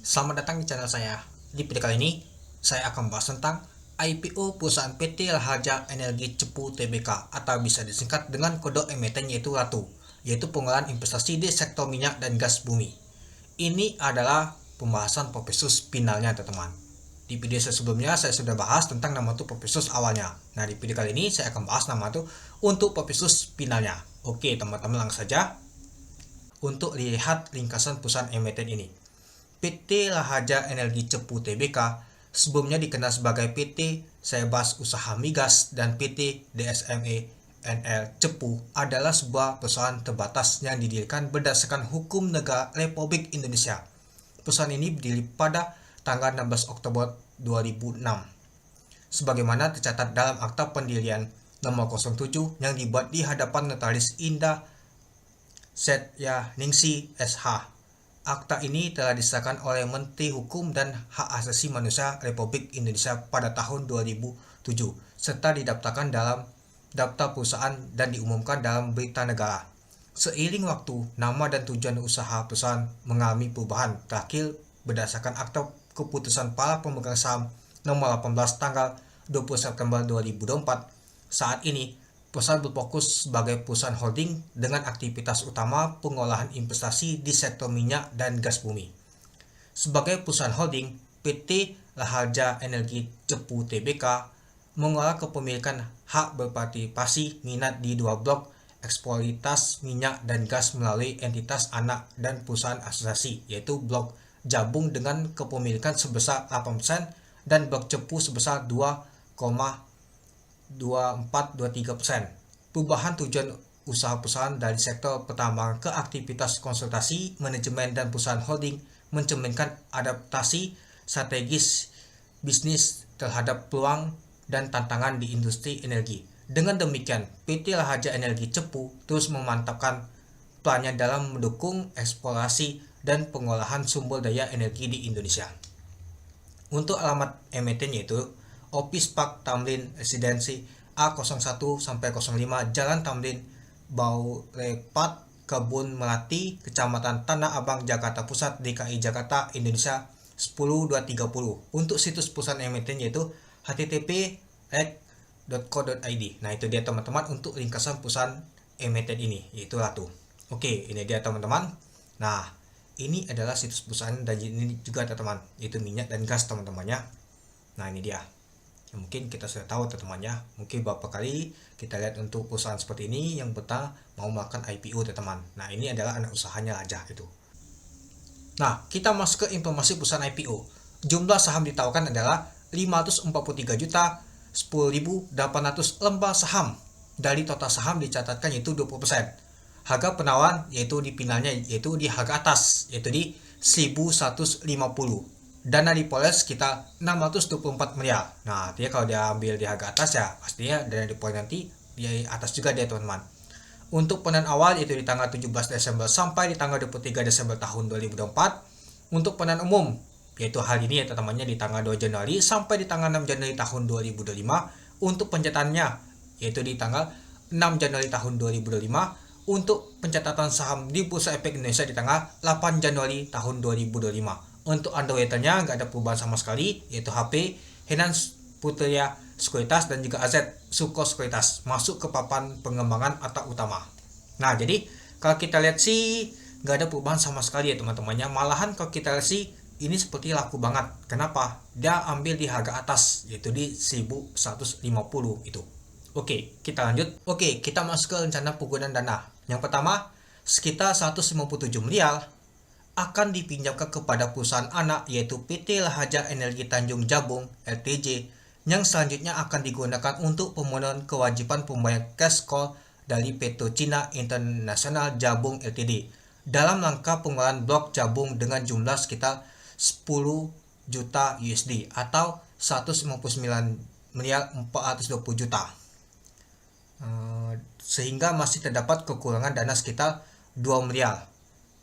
Selamat datang di channel saya. Di video kali ini, saya akan membahas tentang IPO perusahaan PT Raharja Energi Cepu Tbk atau bisa disingkat dengan kode emiten yaitu RATU, yaitu pengolahan investasi di sektor minyak dan gas bumi. Ini adalah pembahasan Propesus finalnya, teman-teman. Di video sebelumnya saya sudah bahas tentang nama itu Propesus awalnya. Nah, di video kali ini saya akan bahas nama itu untuk Propesus finalnya. Oke, teman-teman, langsung saja untuk lihat ringkasan perusahaan emiten ini. PT Raharja Energi Cepu Tbk sebelumnya dikenal sebagai PT Sebas Usaha Migas dan PT DSME NL Cepu adalah sebuah perusahaan terbatas yang didirikan berdasarkan hukum negara Republik Indonesia. Perusahaan ini berdiri pada tanggal 16 Oktober 2006. Sebagaimana tercatat dalam akta pendirian nomor 07 yang dibuat di hadapan Notaris Indah Setyaningsih SH. Akta ini telah disahkan oleh Menteri Hukum dan Hak Asasi Manusia Republik Indonesia pada tahun 2007 serta didaftarkan dalam daftar perusahaan dan diumumkan dalam berita negara. Seiring waktu, nama dan tujuan usaha perusahaan mengalami perubahan terakhir berdasarkan akta keputusan para pemegang saham nomor 18 tanggal 20 September 2024. Saat ini, perusahaan berfokus sebagai perusahaan holding dengan aktivitas utama pengolahan investasi di sektor minyak dan gas bumi. Sebagai perusahaan holding, PT Raharja Energi Cepu Tbk mengolah kepemilikan hak berpartisipasi minat di dua blok eksploitas minyak dan gas melalui entitas anak dan perusahaan asosiasi, yaitu blok Jabung dengan kepemilikan sebesar 8% dan blok Cepu sebesar 2,2423%. Perubahan tujuan usaha perusahaan dari sektor pertambangan ke aktivitas konsultasi, manajemen, dan perusahaan holding mencerminkan adaptasi strategis bisnis terhadap peluang dan tantangan di industri energi. Dengan demikian, PT Raharja Energi Cepu terus memantapkan perannya dalam mendukung eksplorasi dan pengolahan sumber daya energi di Indonesia. Untuk alamat emiten yaitu Office Park Tamrin Residensi A01-05 Jalan Tamrin Baulepat Kebun Melati Kecamatan Tanah Abang Jakarta Pusat DKI Jakarta Indonesia 10230. Untuk situs perusahaan emiten yaitu http://rek.co.id. Nah, itu dia teman-teman untuk ringkasan perusahaan emiten ini yaitu RATU. Oke, ini dia teman-teman. Nah, ini adalah situs perusahaan dan ini juga teman-teman yaitu minyak dan gas teman-temannya. Nah, ini dia. Mungkin kita sudah tahu teman-temannya, mungkin beberapa kali kita lihat untuk perusahaan seperti ini yang betah mau melakukan IPO teman-teman. Nah, ini adalah anak usahanya aja itu. Nah, kita masuk ke informasi perusahaan IPO. Jumlah saham ditawarkan adalah 543.10.800 lembar saham. Dari total saham dicatatkan yaitu 20%. Harga penawaran yaitu di finalnya yaitu di harga atas yaitu di 1.150. Dana dipoles sekitar 624 miliar. Nah, artinya kalau dia ambil di harga atas ya pastinya dana dipoles nanti di atas juga dia teman-teman. Untuk penawaran awal yaitu di tanggal 17 Desember sampai di tanggal 23 Desember tahun 2024. Untuk penawaran umum yaitu hal ini ya teman-temannya di tanggal 2 Januari sampai di tanggal 6 Januari tahun 2025. Untuk pencatatannya yaitu di tanggal 6 Januari tahun 2025. Untuk pencatatan saham di Bursa Efek Indonesia di tanggal 8 Januari tahun 2025. Untuk underwriternya nggak ada perubahan sama sekali yaitu HP, Henan Putria Sekuritas dan juga AZ Suko Sekuritas masuk ke papan pengembangan atau utama. Nah, jadi kalau kita lihat sih nggak ada perubahan sama sekali ya teman-temannya. Malahan kalau kita lihat sih ini seperti laku banget. Kenapa? Dia ambil di harga atas yaitu di 1.150 itu. Oke, kita lanjut. Oke, kita masuk ke rencana penggunaan dana. Yang pertama, sekitar 157 miliar akan dipinjamkan kepada perusahaan anak yaitu PT Raharja Energi Tanjung Jabung (LTJ) yang selanjutnya akan digunakan untuk pemenuhan kewajiban pembayaran cash call dari PetroChina International Jabung Ltd. dalam rangka pengelolaan blok Jabung dengan jumlah sekitar 10 juta USD atau 159 miliar 420 juta. Sehingga masih terdapat kekurangan dana sekitar 2 miliar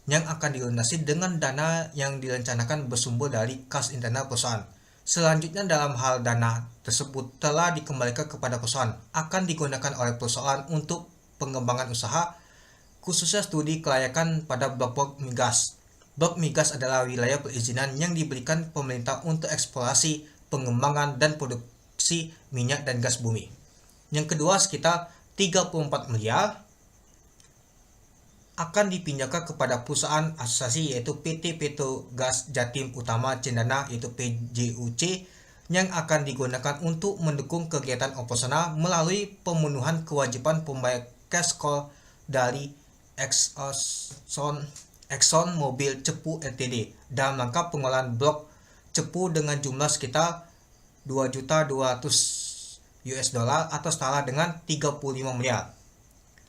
yang akan dilunasi dengan dana yang direncanakan bersumber dari kas internal perusahaan. Selanjutnya dalam hal dana tersebut telah dikembalikan kepada perusahaan akan digunakan oleh perusahaan untuk pengembangan usaha khususnya studi kelayakan pada blok-blok migas Blok migas adalah wilayah perizinan yang diberikan pemerintah untuk eksplorasi, pengembangan, dan produksi minyak dan gas bumi. Yang kedua, sekitar 34 miliar akan dipindahkan kepada perusahaan asosiasi yaitu PT Petrogas Jatim Utama Cendana yaitu PJUC yang akan digunakan untuk mendukung kegiatan operasional melalui pemenuhan kewajiban pembayar cash call dari Exxon Mobil Cepu Ltd dalam rangka pengolahan blok Cepu dengan jumlah sekitar 2.200 US dollar atau setara dengan 35 miliar.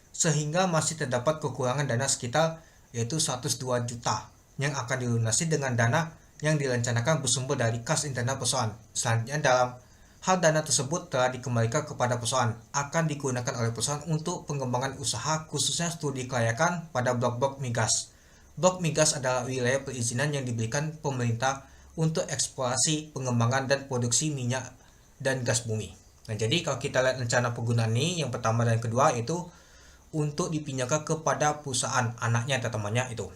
Sehingga masih terdapat kekurangan dana sekitar yaitu 102 juta yang akan dilunasi dengan dana yang direncanakan bersumber dari kas internal perusahaan. Selanjutnya dalam hal dana tersebut telah dikembalikan kepada perusahaan akan digunakan oleh perusahaan untuk pengembangan usaha khususnya studi kelayakan pada blok-blok migas. Blok migas adalah wilayah perizinan yang diberikan pemerintah untuk eksplorasi, pengembangan, dan produksi minyak dan gas bumi. Nah, jadi kalau kita lihat rencana penggunaan ini, yang pertama dan kedua itu untuk dipindahkan kepada perusahaan anaknya atau temannya itu.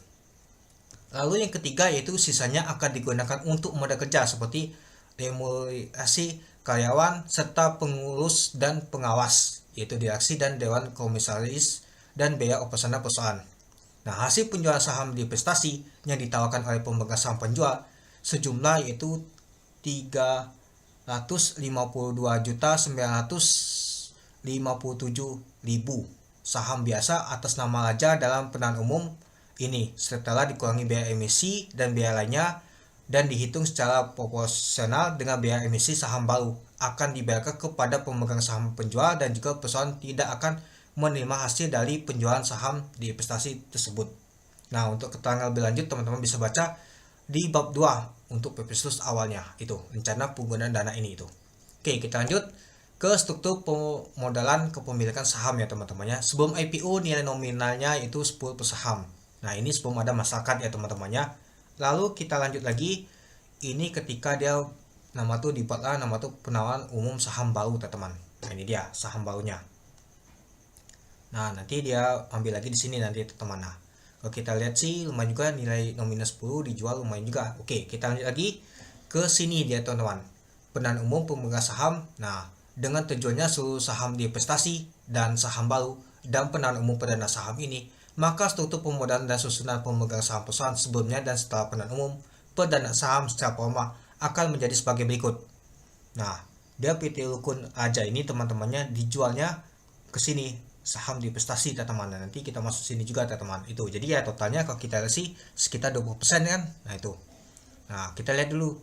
Lalu yang ketiga yaitu sisanya akan digunakan untuk modal kerja seperti remunerasi karyawan serta pengurus dan pengawas yaitu direksi dan dewan komisaris dan biaya operasional perusahaan. Nah, hasil penjualan saham divestasi yang ditawarkan oleh pemegang saham penjual sejumlah yaitu 352.957.000 saham biasa atas nama Raja dalam penahanan umum ini setelah dikurangi biaya emisi dan biaya lainnya dan dihitung secara proporsional dengan biaya emisi saham baru akan dibayarkan kepada pemegang saham penjual dan juga perusahaan tidak akan menerima hasil dari penjualan saham di investasi tersebut. Nah, untuk keterangan lebih lanjut teman-teman bisa baca di bab 2 untuk Pepesus awalnya itu rencana penggunaan dana ini itu. Oke, kita lanjut ke struktur pemodalan kepemilikan saham ya teman-temannya. Sebelum IPO nilai nominalnya itu 10 per saham. Nah, ini sebelum ada masyarakat ya teman-temannya. Lalu kita lanjut lagi ini ketika dia dibuatlah nama penawaran umum saham baru teman-teman. Nah, ini dia saham barunya. Nah, nanti dia ambil lagi di sini nanti teman-teman. Nah, kalau kita lihat sih lumayan juga nilai nominal 10 dijual lumayan juga. Oke, kita lanjut lagi ke sini dia teman-teman. Penahanan umum pemegang saham. Nah, dengan tujuannya seluruh saham divestasi dan saham baru dan penahanan umum perdana saham ini, maka struktur pemodalan dan susunan pemegang saham perusahaan sebelumnya dan setelah penahanan umum perdana saham secara formal akan menjadi sebagai berikut. Nah, dia PT Rukun Raja ini teman-temannya dijualnya ke sini saham divestasi teman-teman. Nanti kita masuk sini juga teman-teman itu. Jadi ya totalnya kalau kita lihat sih sekitar 20% kan. Nah, itu. Nah, kita lihat dulu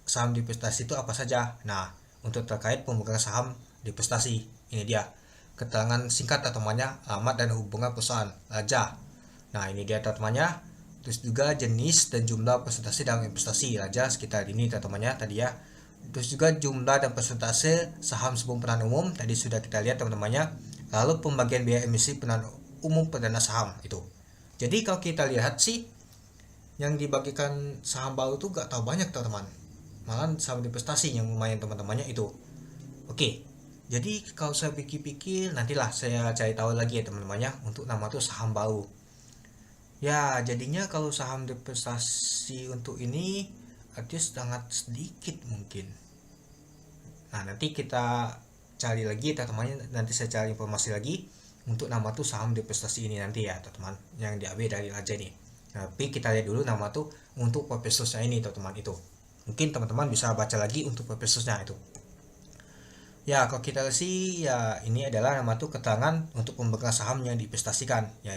saham divestasi itu apa saja. Nah, untuk terkait pemegang saham divestasi ini dia keterangan singkat teman-temannya, alamat dan hubungan perusahaan Raja. Nah, ini dia teman-temannya. Terus juga jenis dan jumlah persentase dalam investasi Raja sekitar ini teman-temannya tadi ya. Terus juga jumlah dan persentase saham sebelum penahanan umum tadi sudah kita lihat teman-temannya. Lalu pembagian biaya emisi penahanan umum perdana saham itu. Jadi kalau kita lihat sih yang dibagikan saham baru itu gak tahu banyak teman-teman. Malah saham investasi yang lumayan teman-temannya itu. Oke. Jadi kalau saya pikir-pikir nantilah saya cari tahu lagi ya teman-temannya untuk nama tuh saham baru. Ya, jadinya kalau saham investasi untuk ini artinya sangat sedikit mungkin. Nah, nanti kita cari lagi teman-teman, nanti saya cari informasi lagi untuk nama tuh saham divestasi ini nanti ya teman-teman yang diambil dari Raja ini. Nah, tapi kita lihat dulu nama tuh untuk Pepesusnya ini teman-teman itu. Mungkin teman-teman bisa baca lagi untuk Pepesusnya itu. Ya, kalau kita sih ya ini adalah nama tuh keterangan untuk pemegang saham yang diinvestasikan ya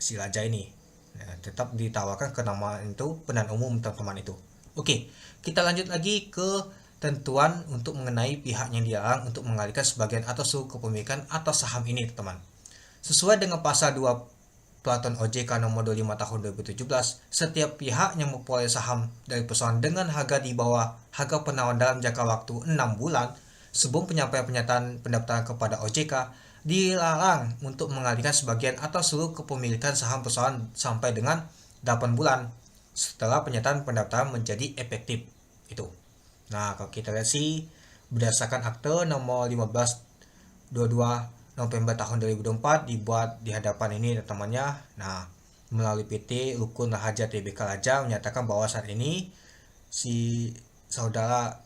si Raja ini. Nah, tetap ditawarkan ke nama itu penahanan umum teman-teman itu. Oke, kita lanjut lagi ke tentuan untuk mengenai pihak yang dilarang untuk mengalihkan sebagian atau seluruh kepemilikan atas saham ini teman. Sesuai dengan pasal 2 Peraturan OJK nomor 25 tahun 2017, setiap pihak yang memperoleh saham dari perusahaan dengan harga di bawah harga penawaran dalam jangka waktu 6 bulan sebelum penyampaian pernyataan pendaftaran kepada OJK dilarang untuk mengalihkan sebagian atau seluruh kepemilikan saham perusahaan sampai dengan 8 bulan setelah pernyataan pendaftaran menjadi efektif itu. Nah, kalau kita lihat sih berdasarkan akte nomor 15/22 November tahun 2024 dibuat di hadapan ini teman-temannya. Nah, melalui PT Rukun Raharja Tbk Raja menyatakan bahwa saat ini si saudara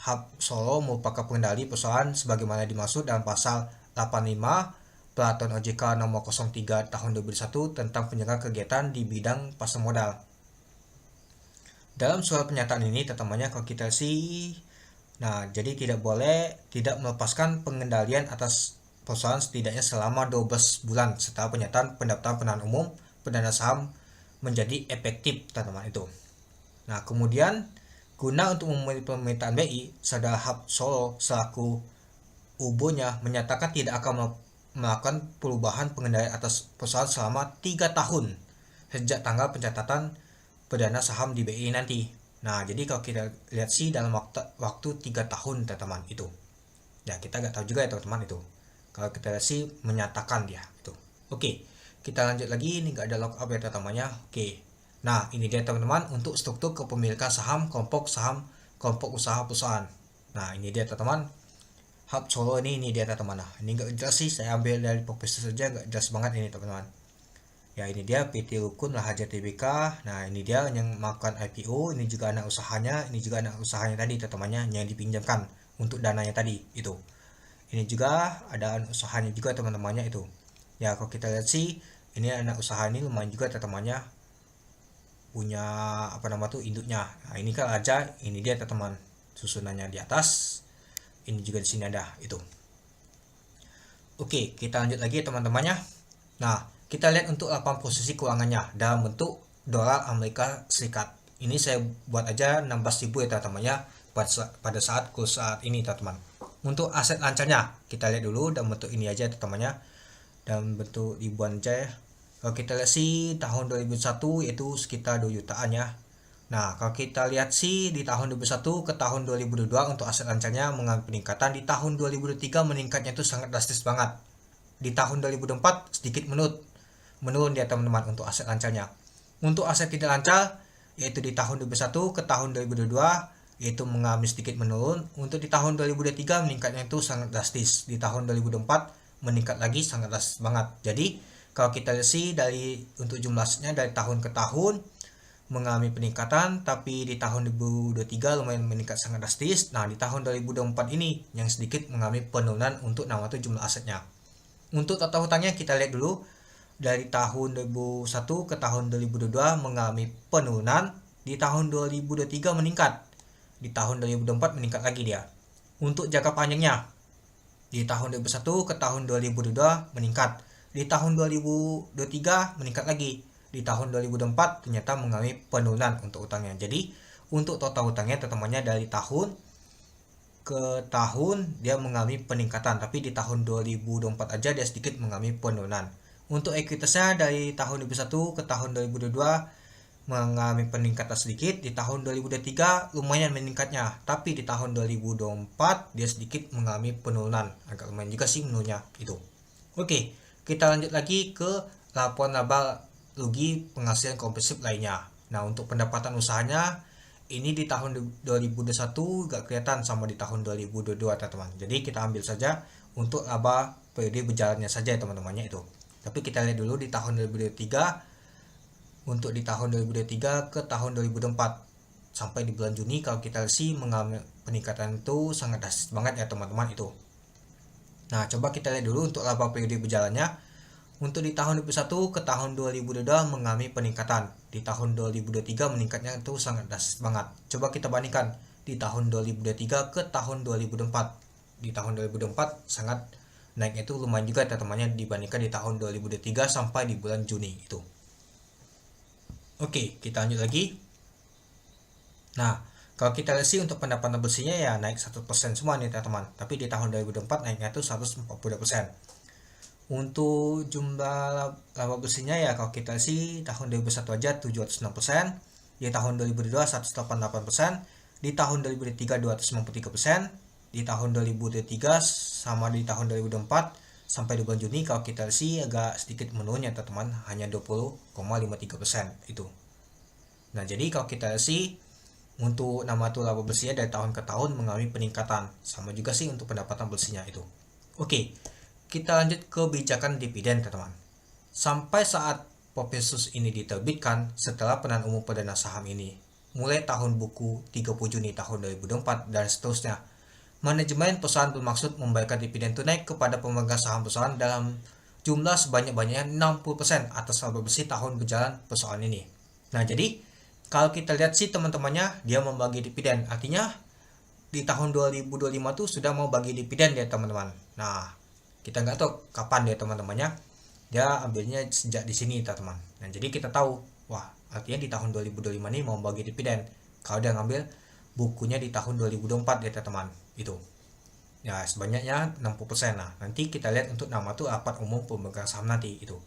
Hub Solo merupakan pengendali perusahaan sebagaimana dimaksud dalam pasal 85 Peraturan OJK nomor 03 tahun 2001 tentang penyelenggaraan kegiatan di bidang pasar modal. Dalam surat pernyataan ini teman-temannya kalau kita jadi tidak melepaskan pengendalian atas perusahaan setidaknya selama 12 bulan setelah pernyataan pendaftaran penahan umum perdana saham menjadi efektif teman-teman itu. Nah, kemudian guna untuk memenuhi permintaan BI, saudara Hub Solo selaku UBO-nya menyatakan tidak akan melakukan perubahan pengendalian atas perusahaan selama 3 tahun sejak tanggal pencatatan perdana saham di BI nanti. Nah, jadi kalau kita lihat dalam waktu 3 tahun teman-teman itu. Ya, kita nggak tahu juga ya teman-teman itu. Kalau kita lihat menyatakan dia itu. Oke, kita lanjut lagi, ini nggak ada lockup ya teman-temannya. Oke. Nah, ini dia teman-teman untuk struktur kepemilikan saham, kelompok usaha perusahaan. Nah, ini dia teman-teman. Hub Solo ini dia teman-teman. Nah, ini nggak jelas saya ambil dari profesor saja, nggak jelas banget ini teman-teman. Ya, ini dia PT Rukun Raharja Tbk. Nah, ini dia yang melakukan IPO, ini juga anak usahanya, ini juga anak usahanya tadi teman-temannya yang dipinjamkan untuk dananya tadi itu. Ini juga ada anak usahanya juga teman-temannya itu. Ya, kalau kita lihat ini anak usaha ini lumayan juga teman-temannya punya induknya. Nah, ini kan aja, ini dia teman-teman susunannya di atas. Ini juga di sini ada itu. Oke, kita lanjut lagi teman-temannya. Nah, kita lihat untuk 8 posisi keuangannya dalam bentuk dolar Amerika Serikat. Ini saya buat aja 16.000 ya teman-temannya pada saat kurs saat ini teman-teman. Untuk aset lancarnya kita lihat dulu dalam bentuk ini aja teman-temannya, dalam bentuk ribuan aja ya. Kalau kita lihat tahun 2001 itu sekitar 2 jutaan ya. Nah, kalau kita lihat di tahun 2001 ke tahun 2022 untuk aset lancarnya mengalami peningkatan. Di tahun 2023 meningkatnya itu sangat drastis banget. Di tahun 2024 sedikit menurun dia teman-teman untuk aset lancarnya. Untuk aset tidak lancar yaitu di tahun 2021 ke tahun 2022 yaitu mengalami sedikit menurun. Untuk di tahun 2023 meningkatnya itu sangat drastis. Di tahun 2024 meningkat lagi sangat drastis banget. Jadi kalau kita lihat dari untuk jumlah asetnya dari tahun ke tahun mengalami peningkatan, tapi di tahun 2023 lumayan meningkat sangat drastis. Nah, di tahun 2024 ini yang sedikit mengalami penurunan untuk jumlah asetnya. Untuk total hutangnya kita lihat dulu dari tahun 2001 ke tahun 2022 mengalami penurunan, di tahun 2023 meningkat, di tahun 2024 meningkat lagi dia. Untuk jangka panjangnya di tahun 2001 ke tahun 2022 meningkat, di tahun 2023 meningkat lagi, di tahun 2024 ternyata mengalami penurunan untuk utangnya. Jadi untuk total utangnya teman-temannya dari tahun ke tahun dia mengalami peningkatan, tapi di tahun 2024 aja dia sedikit mengalami penurunan. Untuk ekuitasnya dari tahun 2021 ke tahun 2022 mengalami peningkatan sedikit, di tahun 2023 lumayan meningkatnya, tapi di tahun 2024 dia sedikit mengalami penurunan, agak lumayan juga menurunnya itu. Oke, kita lanjut lagi ke laporan laba rugi penghasilan komprehensif lainnya. Nah, untuk pendapatan usahanya ini di tahun 2021 gak kelihatan sama di tahun 2022 teman-teman. Jadi kita ambil saja untuk laba periode berjalannya saja teman-temannya itu. Tapi kita lihat dulu di tahun 2023, untuk di tahun 2023 ke tahun 2024 sampai di bulan Juni kalau kita mengalami peningkatan itu sangat drastis banget ya teman-teman itu. Nah, coba kita lihat dulu untuk laba periode berjalannya. Untuk di tahun 2021 ke tahun 2022 mengalami peningkatan. Di tahun 2023 meningkatnya itu sangat drastis banget. Coba kita bandingkan di tahun 2023 ke tahun 2024. Di tahun 2024 sangat naiknya itu lumayan juga teman-temannya dibandingkan di tahun 2023 sampai di bulan Juni itu. Oke, kita lanjut lagi. Nah, kalau kita lihat untuk pendapatan bersihnya ya naik 1% semua nih teman-teman. Tapi di tahun 2024 naiknya itu 140%. Untuk jumlah laba bersihnya ya kalau kita tahun 2001 aja 706%, di tahun 2022 188%, di tahun 2023 293%, di tahun 2023 sama di tahun 2024 sampai di bulan Juni kalau kita agak sedikit menurun ya teman-teman, hanya 20,53% itu. Nah, jadi kalau kita untuk laba bersihnya dari tahun ke tahun mengalami peningkatan, sama juga untuk pendapatan bersihnya itu. Oke. Kita lanjut ke kebijakan dividen teman-teman. Sampai saat Populsus ini diterbitkan setelah penahanan umum perdana saham ini mulai tahun buku 30 Juni tahun 2024 dan seterusnya. Manajemen perusahaan bermaksud membayarkan dividen tunai kepada pemegang saham perusahaan dalam jumlah sebanyak-banyaknya 60% atas laba bersih tahun berjalan perusahaan ini. Nah, jadi kalau kita lihat sih teman-temannya, dia membagi dividen. Artinya di tahun 2025 tuh sudah mau bagi dividen ya teman-teman. Nah, kita nggak tahu kapan dia teman-temannya. Dia ambilnya sejak di sini teman-teman. Nah, jadi kita tahu, wah, artinya di tahun 2025 ini mau bagi dividen. Kalau dia ngambil bukunya di tahun 2024 ya teman-teman. Itu. Ya, sebanyaknya 60%. Nah, nanti kita lihat untuk nama tuh rapat umum pemegang saham nanti itu.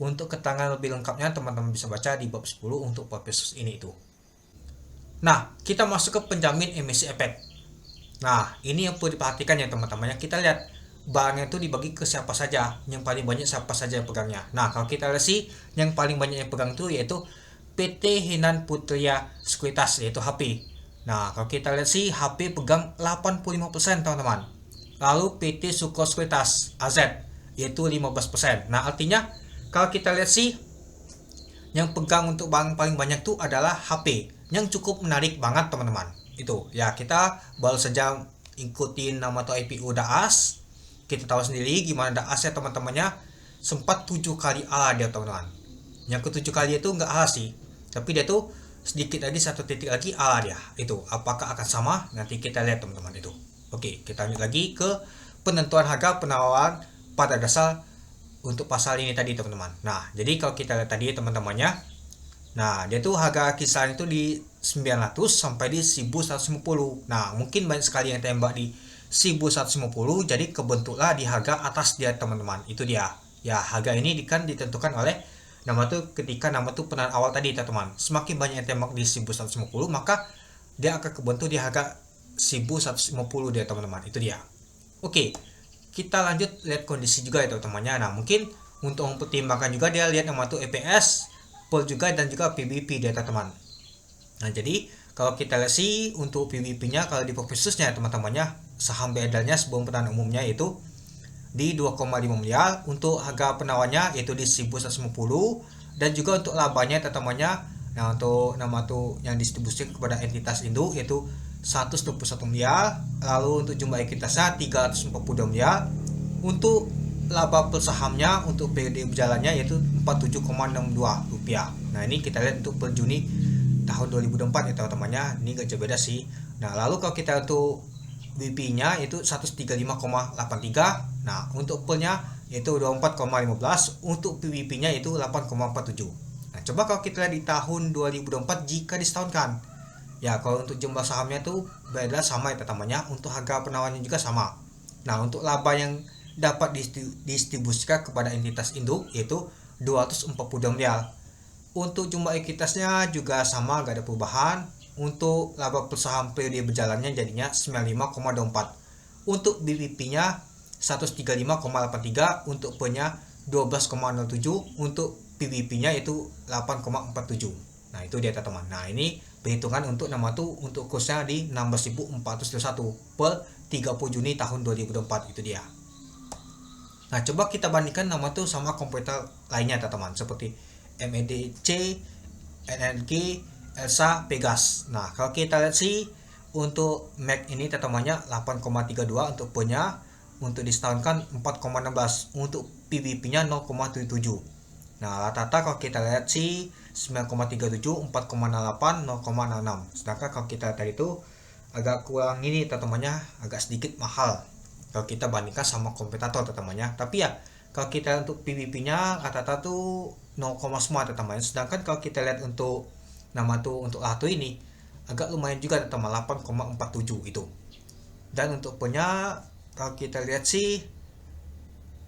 Untuk keterangan lebih lengkapnya teman-teman bisa baca di bab 10 untuk Populsus ini itu. Nah, kita masuk ke penjamin emisi efek. Nah, ini yang perlu diperhatikan ya teman-teman. Kita lihat barangnya itu dibagi ke siapa saja, yang paling banyak siapa saja yang pegangnya. Nah, kalau kita lihat sih yang paling banyak yang pegang itu yaitu PT Hinan Putria Sekuritas, yaitu HP. Nah, kalau kita lihat sih HP pegang 85% teman-teman. Lalu PT Sukro Sekuritas AZ yaitu 15%. Nah, artinya kalau kita lihat sih yang pegang untuk bank paling banyak itu adalah HP, yang cukup menarik banget teman-teman. Itu ya, kita baru saja ikutin nama atau IPO DAAS. Kita tahu sendiri gimana DAAS ya teman-temannya, sempat 7 kali ala dia teman-teman. Yang ke 7 kali itu nggak ala sih, tapi dia tuh sedikit lagi, satu titik lagi ala dia. Itu apakah akan sama? Nanti kita lihat teman-teman itu. Oke, kita lanjut lagi ke penentuan harga penawaran pada dasar untuk pasal ini tadi teman-teman. Nah, jadi kalau kita lihat tadi teman-temannya, nah dia tuh harga kisaran itu di 900 sampai di 1150. Nah, mungkin banyak sekali yang tembak di 1150, jadi kebentuklah di harga atas dia teman-teman. Itu dia. Ya, harga ini kan ditentukan oleh nama tuh ketika nama tuh penahan awal tadi teman-teman. Semakin banyak yang tembak di 1150, maka dia akan kebentuk di harga 1150 dia teman-teman. Itu dia. Oke. Kita lanjut lihat kondisi juga ya teman-temannya. Nah, mungkin untuk mempertimbangkan juga dia lihat nama tuh EPS, POL juga dan juga PBP dia teman-teman. Nah, jadi kalau kita lihat sih untuk PBP-nya kalau di Populsusnya teman-temannya, saham beredarnya sebelum penahanan umumnya itu di 2,5 miliar, untuk harga penawarnya yaitu di 1150, dan juga untuk labanya teman-temannya. Nah, untuk nama tuh yang distribusi kepada entitas induk yaitu 121 miliar, lalu untuk jumlah ekuitasnya 342 miliar, untuk laba per sahamnya untuk periode berjalannya yaitu 47,62 rupiah. Nah, ini kita lihat untuk per Juni tahun 2024 ya teman-temannya, ini gak jauh beda sih. Nah, lalu kalau kita untuk BP-nya itu 135,83. Nah, untuk PEL-nya yaitu 24,15, untuk PBP-nya itu 8,47. Nah, coba kalau kita lihat di tahun 2024 jika disetahunkan. Ya, kalau untuk jumlah sahamnya itu beda sama ya teman-temannya, untuk harga penawarannya juga sama. Nah, untuk laba yang dapat didistribusikan kepada entitas induk yaitu 242 miliar. Untuk jumlah ekuitasnya juga sama, gak ada perubahan. Untuk laba per saham periode berjalannya jadinya 95,24. Untuk BBP-nya 135,83, untuk P-nya 12,07, untuk PBP-nya itu 8,47. Nah, itu dia teman-teman. Nah, ini perhitungan untuk nama tuh untuk kursnya di 16.421 per 30 Juni tahun 2024 itu dia. Nah, coba kita bandingkan nama tuh sama komputer lainnya teman-teman, seperti MEDC, NNG, Elsa, Pegas. Nah, kalau kita lihat sih untuk Mac ini teman-temannya 8,32 untuk P-nya, untuk disetahunkan 4,16, untuk PBP-nya 0,77. Nah, rata-rata kalau kita lihat sih 9,37, 4,08, 0,66. Sedangkan kalau kita tadi itu agak kurang ini teman-temannya, agak sedikit mahal kalau kita bandingkan sama kompetitor teman-temannya. Tapi ya, kalau kita untuk PBP-nya rata-rata tuh 0, semua teman-teman. Sedangkan kalau kita lihat untuk nama tuh untuk Lato ini agak lumayan juga teman-teman, 8,47 itu. Dan untuk punya kalau kita lihat sih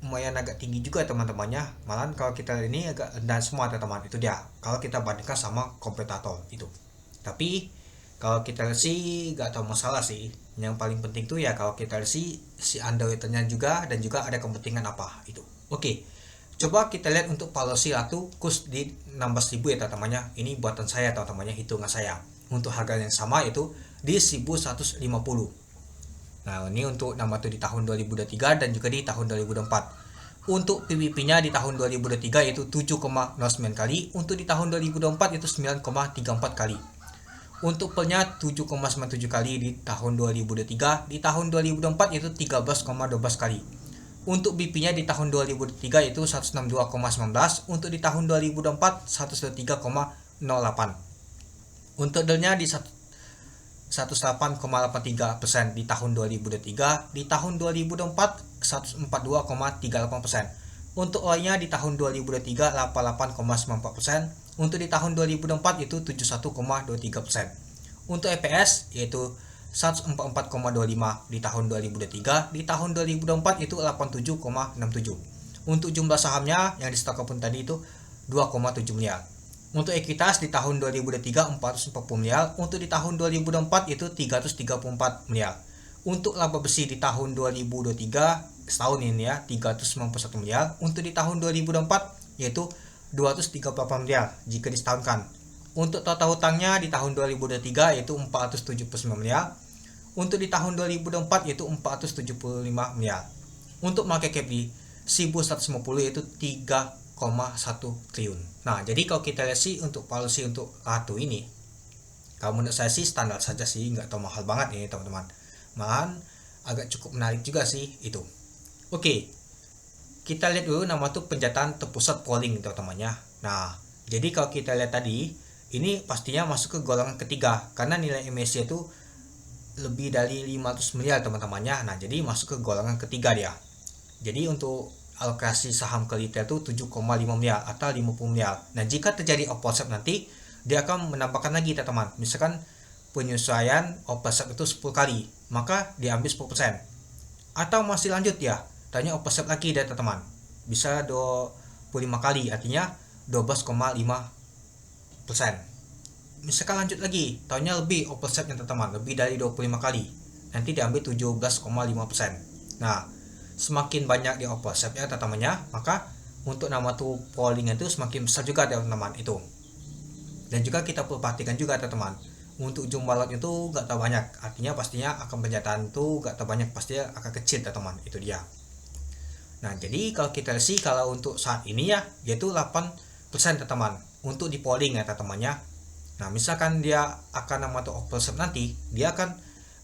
lumayan agak tinggi juga teman-temannya. Malah kalau kita lihat ini agak rendah semua teman-teman. Itu dia kalau kita bandingkan sama kompetitor itu. Tapi kalau kita lihat sih gak tahu masalah sih. Yang paling penting tuh ya kalau kita lihat sih si underwriternya juga, dan juga ada kepentingan apa itu. Oke. Coba kita lihat untuk policy Lato kurs di 16.000 ya teman-temannya. Ini buatan saya teman-temannya, hitungan saya. Untuk harga yang sama itu di 1150. Nah, ini untuk nama itu di tahun 2023 dan juga di tahun 2024. Untuk PBB-nya di tahun 2023 yaitu 7,09 kali, untuk di tahun 2024 itu 9,34 kali. Untuk pelnya 7,97 kali di tahun 2023, di tahun 2024 itu 13,12 kali. Untuk BP-nya di tahun 2023 itu 162,19, untuk di tahun 2024 103,08. Untuk delnya di 108,83% di tahun 2023, di tahun 2024 142,38%. Untuk OI-nya di tahun 2023 88,94%, untuk di tahun 2024 itu 71,23%. Untuk EPS yaitu 144,25 di tahun 2023, di tahun 2024 itu 87,67. Untuk jumlah sahamnya yang di stok pun tadi itu 2,7 miliar. Untuk ekuitas di tahun 2023 440 miliar, untuk di tahun 2024 itu 334 miliar. Untuk laba bersih di tahun 2023 setahun ini ya 391 miliar, untuk di tahun 2024 yaitu 238 miliar jika disetahunkan. Untuk total hutangnya di tahun 2023 yaitu 479 miliar, untuk di tahun 2024 yaitu 475 miliar. Untuk market cap di 1150 yaitu 3,1 triliun. Nah, jadi kalau kita lihat sih untuk policy untuk kartu ini, kalau menurut saya sih standar saja sih, nggak terlalu mahal banget ini teman-teman. Malahan agak cukup menarik juga sih itu. Oke, kita lihat dulu nama tuh penjataan terpusat polling teman-temannya. Nah, jadi kalau kita lihat tadi, ini pastinya masuk ke golongan ketiga karena nilai emisi itu lebih dari 500 miliar teman-temannya. Nah, jadi masuk ke golongan ketiga dia. Jadi untuk alokasi saham ke retail itu 7,5 miliar atau 50 miliar. Nah, jika terjadi oversubscribe nanti dia akan menambahkan lagi teman-teman. Misalkan penyesuaian oversubscribe itu 10 kali, maka diambil 10%. Atau masih lanjut ya, tanya oversubscribe lagi deh teman-teman. Bisa 25 kali, artinya 12,5%. Misalkan lanjut lagi, tahunnya lebih oversubscribe teman-teman, lebih dari 25 kali. Nanti diambil 17,5%. Nah, semakin banyak di oversubscribe ya teman-temannya, maka untuk nama tuh polling itu semakin besar juga teman-teman itu. Dan juga kita perlu perhatikan juga teman-teman, untuk jumlah lot itu nggak terlalu banyak, artinya pastinya akan penjataan itu nggak terlalu banyak, pastinya akan kecil teman-teman, itu dia. Nah, jadi kalau kita lihat sih kalau untuk saat ini ya yaitu 8% teman-teman untuk di polling ya teman-temannya. Nah, misalkan dia akan nama tuh oversubscribe nanti, dia akan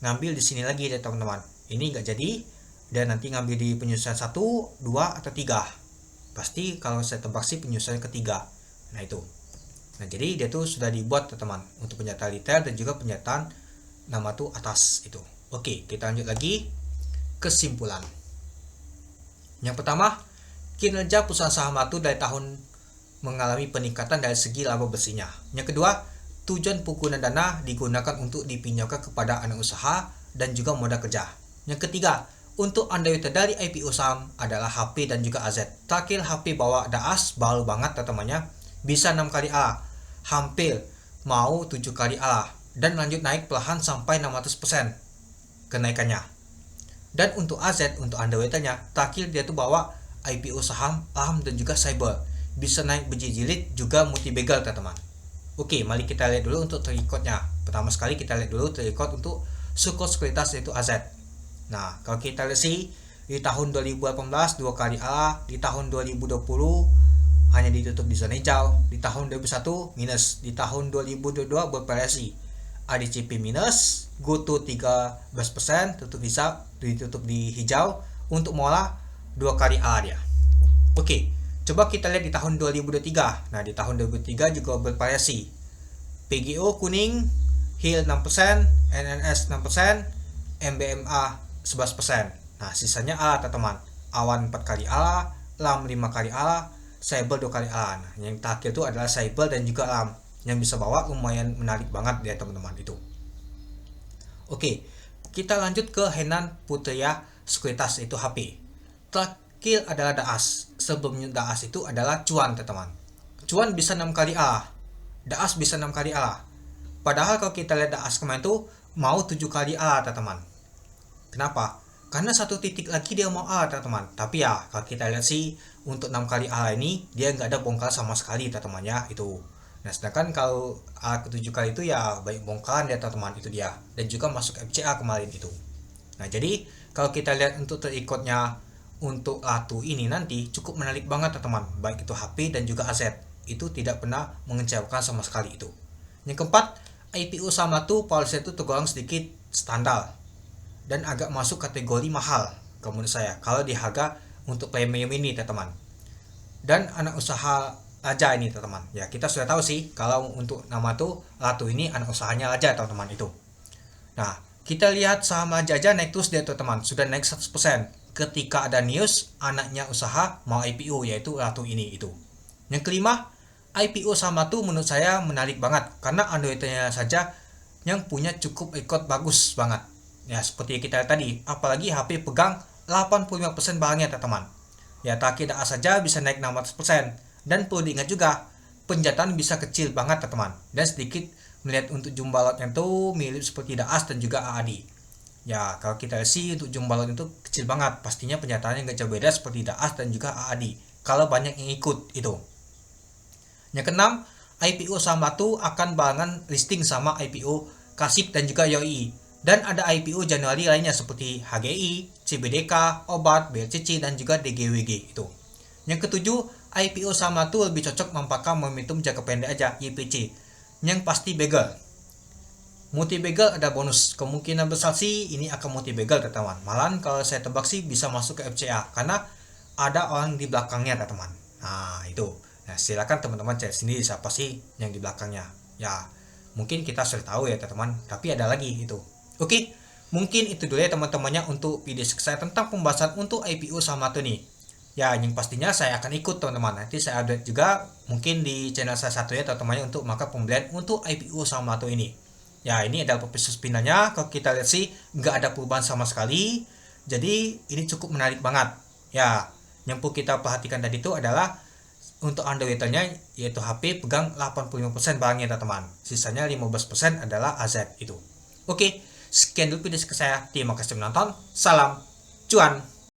ngambil di sini lagi ya teman-teman. Ini nggak jadi, dan nanti ngambil di penyesuaian 1, 2, atau 3. Pasti kalau saya tebak sih penyesuaian ketiga. Nah, itu. Nah, jadi dia tuh sudah dibuat teman-teman untuk penjataan retail dan juga penjataan nama tuh atas itu. Oke, kita lanjut lagi kesimpulan. Yang pertama, kinerja perusahaan saham itu dari tahun mengalami peningkatan dari segi laba bersihnya. Yang kedua, tujuan penggunaan dana digunakan untuk dipinjamkan kepada anak usaha dan juga modal kerja. Yang ketiga, untuk underwriter dari IPO saham adalah HP dan juga AZ. Terakhir HP bawa DAAS baru banget teman-temannya, bisa 6 kali A, hampir mau 7 kali A, dan lanjut naik perlahan sampai 600% kenaikannya. Dan untuk AZ, untuk underwriternya, terakhir dia tuh bawa IPO saham, dan juga cyber, bisa naik berjilid juga multi bagel teman-teman. Oke, mari kita lihat dulu untuk terikutnya. Pertama sekali kita lihat dulu terikut untuk suku sekuritas yaitu AZ. Nah, kalau kita lihat sih di tahun 2018 2 kali A, di tahun 2020 hanya ditutup di zona hijau, di tahun 2021 minus, di tahun 2022 bervariasi. ADCP minus, GoTo 13%, ditutup di hijau, untuk Mola 2 kali A dia. Oke, coba kita lihat di tahun 2023. Nah, di tahun 2023 juga bervariasi. PGO kuning, HIL 6%, NNS 6%, MBMA 11%. Nah, sisanya A teman-teman. Awan 4 kali A, LAM 5 kali A, Cyber 2 kali A. Nah, yang terakhir itu adalah Cyber dan juga LAM yang bisa bawa lumayan menarik banget ya teman-teman itu. Oke, kita lanjut ke Henan Putria Sekuritas itu HP. Terakhir adalah DAAS. Sebelumnya DAAS itu adalah cuan teman-teman. Cuan bisa 6 kali A, DAAS bisa 6 kali A. Padahal kalau kita lihat DAAS kemarin itu mau 7 kali A teman-teman. Kenapa? Karena satu titik lagi dia mau A teman-teman. Tapi ya kalau kita lihat sih untuk 6 kali A ini dia nggak ada bongkar sama sekali teman-teman ya itu. Nah, sedangkan kalau A ke-7 kali itu ya banyak bongkaran ya teman-teman, itu dia. Dan juga masuk FCA kemarin itu. Nah, jadi kalau kita lihat untuk terikutnya untuk Latu ini nanti cukup menarik banget teman-teman, baik itu HP dan juga aset. Itu tidak pernah mengecewakan sama sekali itu. Yang keempat, IPO saham Latu policy itu tergolong sedikit standar dan agak masuk kategori mahal menurut saya kalau di harga untuk premium ini teman-teman. Dan anak usaha aja ini teman-teman. Ya, kita sudah tahu sih kalau untuk nama tuh Latu ini anak usahanya aja teman-teman itu. Nah, kita lihat saham aja naik terus dia teman-teman, sudah naik 100% ketika ada news anaknya usaha mau IPO yaitu Latu ini itu. Yang kelima, IPO saham Latu menurut saya menarik banget karena Androidnya saja yang punya cukup record bagus banget. Ya, seperti kita tadi, apalagi HP pegang 85% barangnya teman-teman. Ya, tak kira saja bisa naik 600%. Dan perlu diingat juga, penjataan bisa kecil banget teman-teman. Dan sedikit melihat untuk jumlah lotnya itu mirip seperti Daas dan juga AAD. Ya, kalau kita sih untuk jumlah lot itu kecil banget. Pastinya penjataannya nggak jauh beda seperti Daas dan juga AAD. Kalau banyak yang ikut itu. Yang keenam, IPO saham Latu akan barengan listing sama IPO Kasik dan juga YOI. Dan ada IPO Januari lainnya seperti HGI, CBDK, Obat, BLCC, dan juga DGWG itu. Yang ketujuh, IPO saham Latu lebih cocok mempakai momentum jangka pendek aja, YPC. Yang pasti bagel. Multi bagel ada bonus. Kemungkinan besar sih ini akan multi bagel teman-teman. Malahan kalau saya tebak sih bisa masuk ke FCA karena ada orang di belakangnya teman-teman. Nah, itu. Nah, silakan teman-teman cek sendiri siapa sih yang di belakangnya. Ya, mungkin kita sudah tahu ya teman-teman, tapi ada lagi itu. Oke, mungkin itu dulu ya teman-temannya untuk video saya tentang pembahasan untuk IPO saham Latu nih. Ya, yang pastinya saya akan ikut teman-teman. Nanti saya update juga mungkin di channel saya satu ya teman-temannya untuk maka pembelian untuk IPO saham Latu ini. Ya, ini adalah proses pindahnya. Kalau kita lihat sih nggak ada perubahan sama sekali. Jadi ini cukup menarik banget. Ya, yang perlu kita perhatikan tadi itu adalah untuk underwriternya yaitu HP pegang 85% barangnya teman-teman. Sisanya 15% adalah aset itu. Oke, sekian dulu video saya. Terima kasih menonton. Salam cuan.